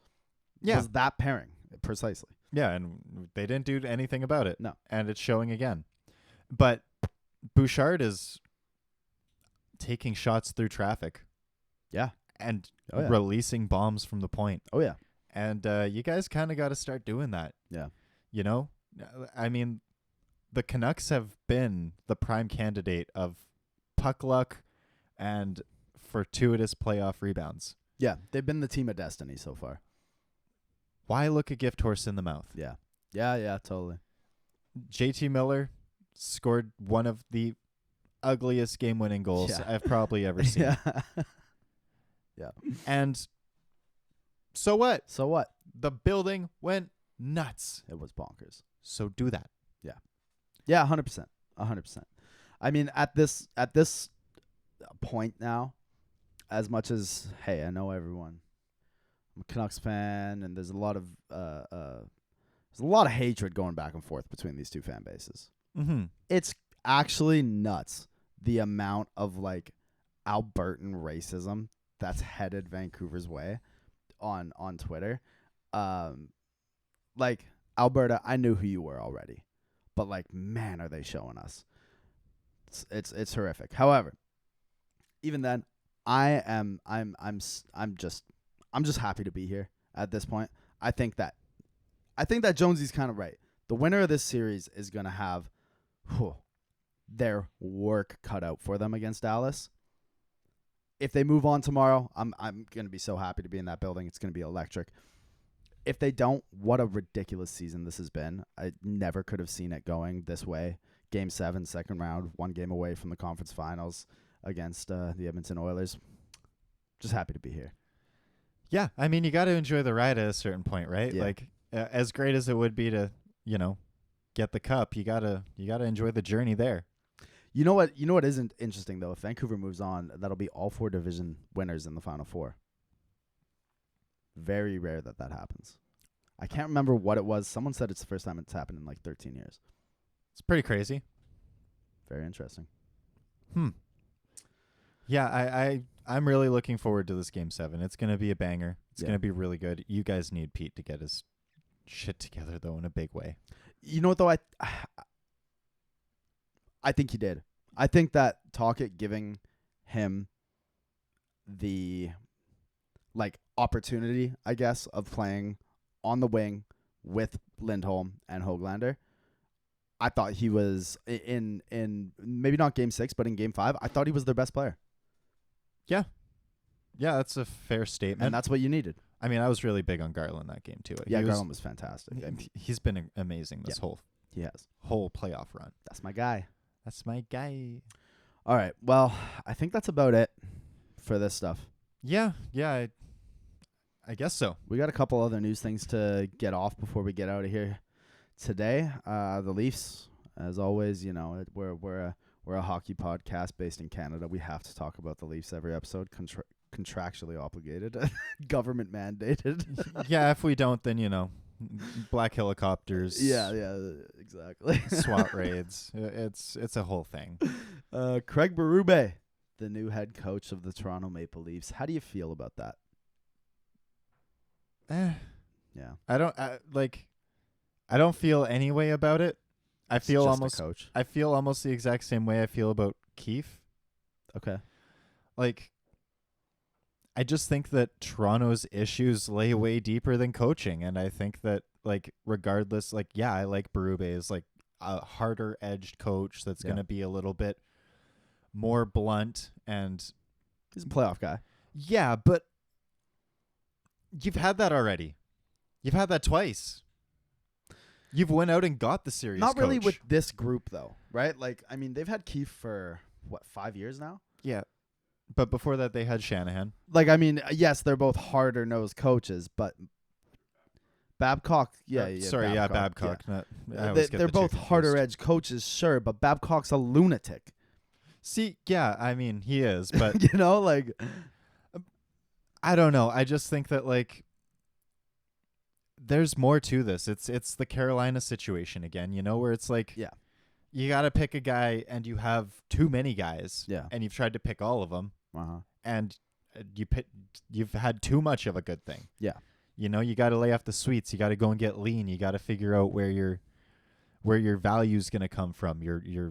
Yeah. Was that pairing, precisely. Yeah, and they didn't do anything about it. No. And it's showing again. But Bouchard is taking shots through traffic. Yeah. And releasing bombs from the point. Oh, yeah. And you guys kind of got to start doing that. Yeah. You know? I mean, the Canucks have been the prime candidate of puck luck and fortuitous playoff rebounds. Yeah, they've been the team of destiny so far. Why look a gift horse in the mouth? Yeah. Yeah, totally. JT Miller scored one of the ugliest game-winning goals I've probably ever seen. Yeah. And so what? So what? The building went nuts. It was bonkers. So do that. Yeah, 100%. 100%. I mean, at this point now, as much as, hey, I know everyone, I'm a Canucks fan, and there's a lot of hatred going back and forth between these two fan bases. Mm-hmm. It's actually nuts the amount of, like, Albertan racism that's headed Vancouver's way on Twitter. Like, Alberta, I knew who you were already, but, like, man, are they showing us? It's horrific. However, even then, I'm just happy to be here at this point. I think that Jonesy's kind of right. The winner of this series is gonna have their work cut out for them against Dallas. If they move on tomorrow, I'm gonna be so happy to be in that building. It's gonna be electric. If they don't, what a ridiculous season this has been. I never could have seen it going this way. Game 7, second round, 1 game away from the conference finals against the Edmonton Oilers. Just happy to be here. Yeah, I mean, you got to enjoy the ride at a certain point, right? Yeah. Like, as great as it would be to, get the cup, you gotta enjoy the journey there. You know what isn't interesting though? If Vancouver moves on, that'll be all 4 division winners in the Final Four. Very rare that happens. I can't remember what it was. Someone said it's the first time it's happened in like 13 years. It's pretty crazy. Very interesting. Yeah, I'm really looking forward to this Game 7. It's going to be a banger. It's going to be really good. You guys need Pete to get his shit together, though, in a big way. You know what, though? I think he did. I think that Tocchet giving him the, like, opportunity, I guess, of playing on the wing with Lindholm and Höglander, I thought he was in maybe not Game 6, but in Game 5, I thought he was their best player. Yeah. Yeah, that's a fair statement. And that's what you needed. I mean, I was really big on Garland that game, too. Garland was fantastic. He's been amazing this whole playoff run. That's my guy. That's my guy. All right. Well, I think that's about it for this stuff. Yeah, I guess so. We got a couple other news things to get off before we get out of here today. The Leafs, as always, we're a hockey podcast based in Canada. We have to talk about the Leafs every episode, contractually obligated, government mandated. Yeah, if we don't, then black helicopters. Yeah, exactly. SWAT raids. It's a whole thing. Craig Berube, the new head coach of the Toronto Maple Leafs. How do you feel about that? Yeah. I don't feel any way about it. I feel just almost a coach. I feel almost the exact same way I feel about Keefe. Okay. Like, I just think that Toronto's issues lay way deeper than coaching, and I think that, like, regardless, like, yeah, I like Berube as like a harder edged coach that's going to be a little bit more blunt, and he's a playoff guy. Yeah, but you've had that already. You've had that twice. You've went out and got the series Not really coach. with this group, though, right? Like, I mean, they've had Keefe for, 5 years now? Yeah. But before that, they had Shanahan. Like, I mean, yes, they're both harder-nosed coaches, but Babcock, Babcock. Yeah. Not, they're both harder-edged coaches, sure, but Babcock's a lunatic. See, yeah, I mean, he is, but... you know, like... I don't know. I just think that, like, there's more to this. It's the Carolina situation again, you know, where it's like... Yeah. You got to pick a guy, and you have too many guys. Yeah. And you've tried to pick all of them. Uh-huh. And you've had too much of a good thing. Yeah. You know, you got to lay off the sweets. You got to go and get lean. You got to figure out where your value's going to come from.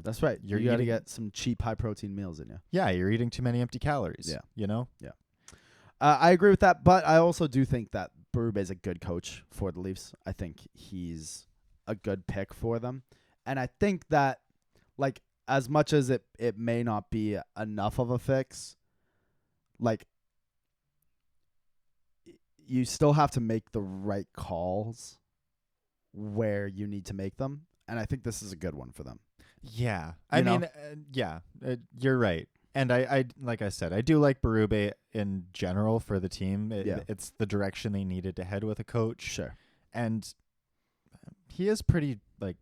That's right. You got to get some cheap, high-protein meals in you. Yeah, you're eating too many empty calories. Yeah. You know? Yeah. I agree with that, but I also do think that Berube is a good coach for the Leafs. I think he's a good pick for them. And I think that, like, as much as it may not be enough of a fix, like, you still have to make the right calls where you need to make them. And I think this is a good one for them. Yeah. You're right. And I like I said, I do like Berube in general for the team. It's the direction they needed to head with a coach. Sure. And he is pretty, like,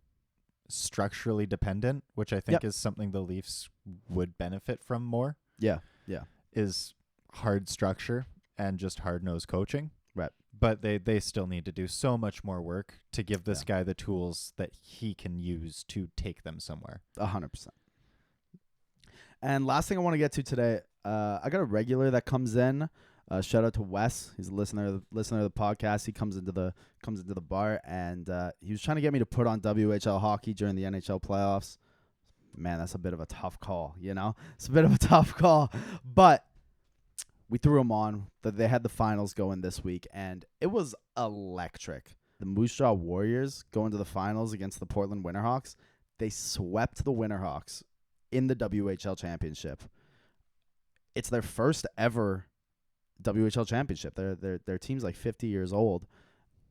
structurally dependent, which I think is something the Leafs would benefit from more. Yeah. Yeah. Is hard structure and just hard-nosed coaching. Right. But they still need to do so much more work to give this guy the tools that he can use to take them somewhere. 100%. And last thing I want to get to today, I got a regular that comes in. Shout out to Wes. He's a listener of the podcast. He comes into the bar, and he was trying to get me to put on WHL hockey during the NHL playoffs. Man, that's a bit of a tough call, you know? It's a bit of a tough call. But we threw him on. They had the finals going this week, and it was electric. The Moose Jaw Warriors going to the finals against the Portland Winterhawks. They swept the Winterhawks in the WHL championship. It's their first ever WHL championship. Their team's like 50 years old,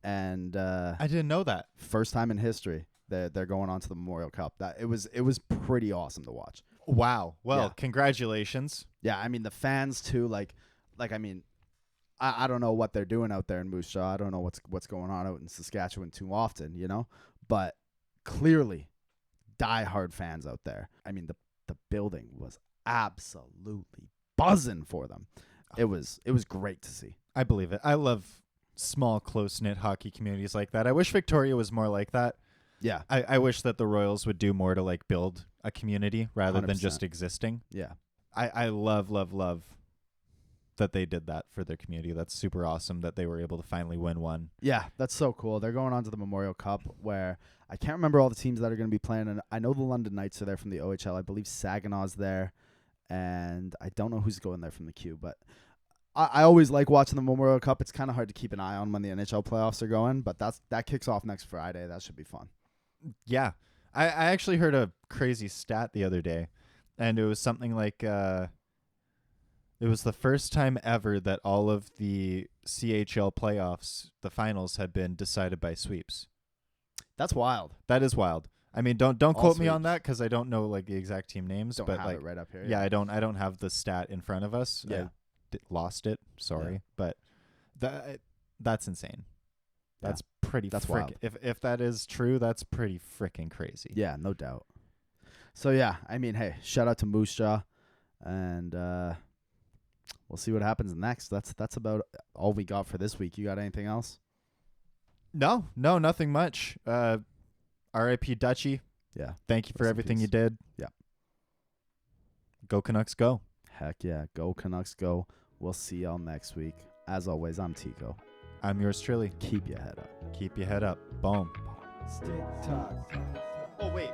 and I didn't know that. First time in history they're going on to the Memorial Cup. That it was pretty awesome to watch. Wow. Well, congratulations. Yeah, I mean the fans too. Like I mean, I don't know what they're doing out there in Moose Jaw. I don't know what's going on out in Saskatchewan too often, you know. But clearly, diehard fans out there. I mean the building was absolutely buzzing for them. It was great to see. I believe it. I love small, close-knit hockey communities like that. I wish Victoria was more like that. Yeah. I wish that the Royals would do more to, like, build a community rather 100%. than just existing. Yeah. I love that they did that for their community. That's super awesome that they were able to finally win one. Yeah, that's so cool. They're going on to the Memorial Cup where I can't remember all the teams that are going to be playing. And I know the London Knights are there from the OHL. I believe Saginaw's there. And I don't know who's going there from the Q, but I always like watching the Memorial Cup. It's kind of hard to keep an eye on when the NHL playoffs are going, but that kicks off next Friday. That should be fun. Yeah. I actually heard a crazy stat the other day, and it was something like it was the first time ever that all of the CHL playoffs, the finals, had been decided by sweeps. That's wild. That is wild. I mean, don't quote me on sweeps. that because I don't know, like, the exact team names. Don't but have like, it right up here. Yeah, I don't have the stat in front of us. Yeah. Lost it. Sorry, but that's insane. That's pretty. That's wild. If that is true, that's pretty freaking crazy. Yeah, no doubt. So yeah, I mean, hey, shout out to Moose Jaw, and we'll see what happens next. That's about all we got for this week. You got anything else? No, nothing much. R.I.P. Dutchie. Yeah. Thank you for everything you did. Yeah. Go Canucks, go. Heck yeah. Go Canucks, go. We'll see y'all next week. As always, I'm Tico. I'm yours truly. Keep your head up. Keep your head up. Boom. Stick talk. Oh, wait.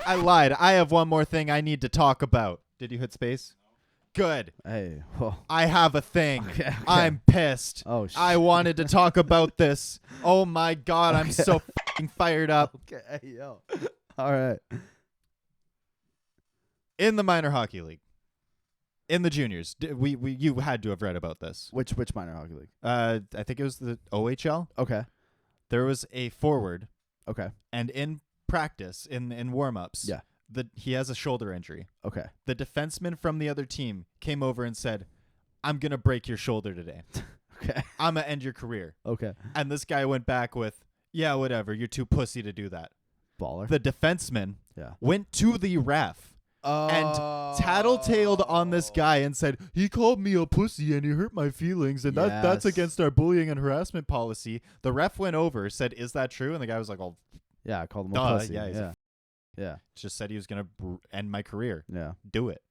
I lied. I have one more thing I need to talk about. Did you hit space? Good. Hey, well. I have a thing. Okay. I'm pissed. Oh, shit. I wanted to talk about this. Oh, my God. I'm so fucking fired up. Okay, hey, yo. All right. In the minor hockey league. In the juniors. You had to have read about this. Which minor hockey league? I think it was the OHL. Okay. There was a forward. Okay. And in practice, in warm-ups, yeah, he has a shoulder injury. Okay. The defenseman from the other team came over and said, I'm going to break your shoulder today. Okay. I'm going to end your career. Okay. And this guy went back with, yeah, whatever. You're too pussy to do that. Baller. The defenseman went to the ref and tattletaled on this guy and said, he called me a pussy and he hurt my feelings. And that's against our bullying and harassment policy. The ref went over, said, is that true? And the guy was like, oh, yeah, I called him a pussy. Yeah. Just said he was going to end my career. Yeah. Do it,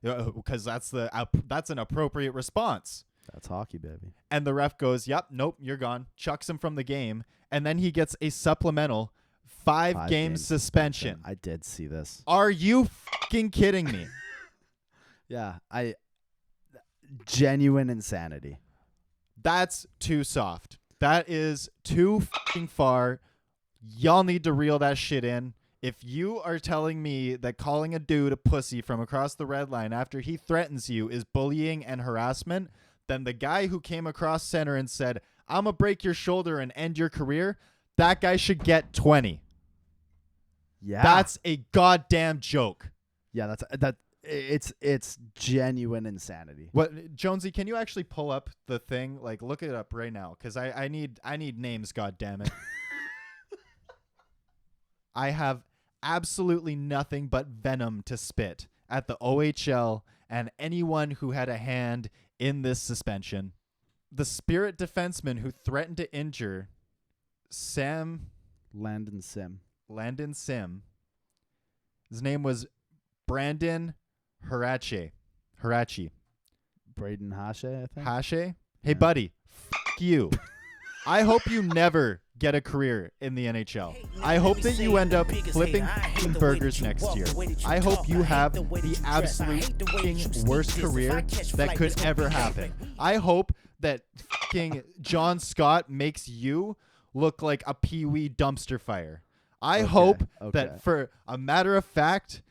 because that's an appropriate response. That's hockey, baby. And the ref goes, yep, nope, you're gone. Chucks him from the game. And then he gets a supplemental 5-game suspension. I did see this. Are you fucking kidding me? Yeah. Genuine insanity. That's too soft. That is too fucking far. Y'all need to reel that shit in. If you are telling me that calling a dude a pussy from across the red line after he threatens you is bullying and harassment, then the guy who came across center and said, I'm going to break your shoulder and end your career, that guy should get 20. Yeah. That's a goddamn joke. Yeah, it's genuine insanity. What, Jonesy, can you actually pull up the thing? Like, look it up right now, because I need names, goddammit. I have absolutely nothing but venom to spit at the OHL and anyone who had a hand in this suspension. The Spirit defenseman who threatened to injure Landon Sim. His name was Brandon Harachi. Braden Hashe, I think. Hashe? Hey, buddy, fuck you. I hope you never get a career in the NHL. I hope that you end up flipping burgers next year. I hope you have the absolute fucking worst career that could ever happen. I hope that fucking John Scott makes you look like a pee-wee dumpster fire. I hope that for a matter of fact,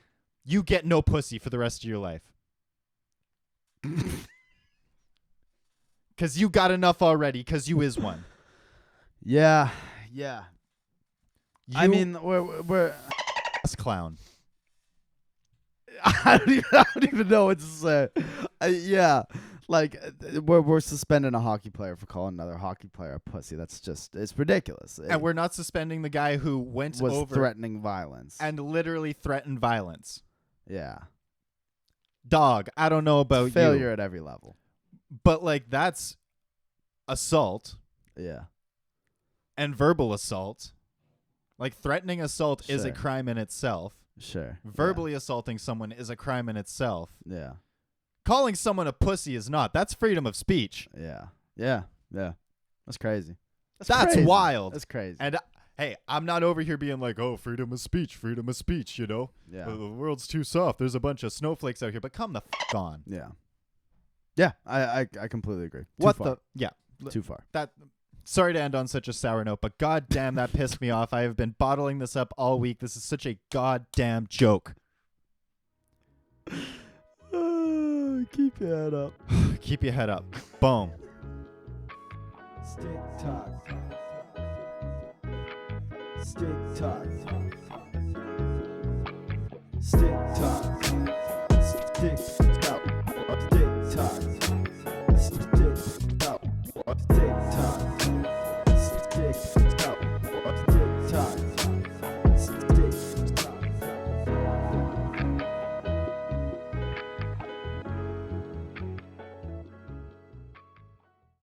you get no pussy for the rest of your life. Because you got enough already, because you is one. Yeah. I mean, we're clown. I don't even know what to say. Yeah, like we're suspending a hockey player for calling another hockey player a pussy. That's just, it's ridiculous. And we're not suspending the guy who was threatening violence and literally threatened violence. Yeah. Dog, I don't know about failure at every level. But like, that's assault. Yeah. And verbal assault. Like, threatening assault is a crime in itself. Sure. Verbally assaulting someone is a crime in itself. Yeah. Calling someone a pussy is not. That's freedom of speech. Yeah. That's crazy. That's wild. That's crazy. And hey, I'm not over here being like, oh, freedom of speech, you know? Yeah. The world's too soft. There's a bunch of snowflakes out here, but come the fuck on. Yeah. Yeah, I completely agree. Too far. Sorry to end on such a sour note, but goddamn, that pissed me off. I have been bottling this up all week. This is such a goddamn joke. Keep your head up. Keep your head up. Boom. Stick talk. Stick talk. Stick talk. Stick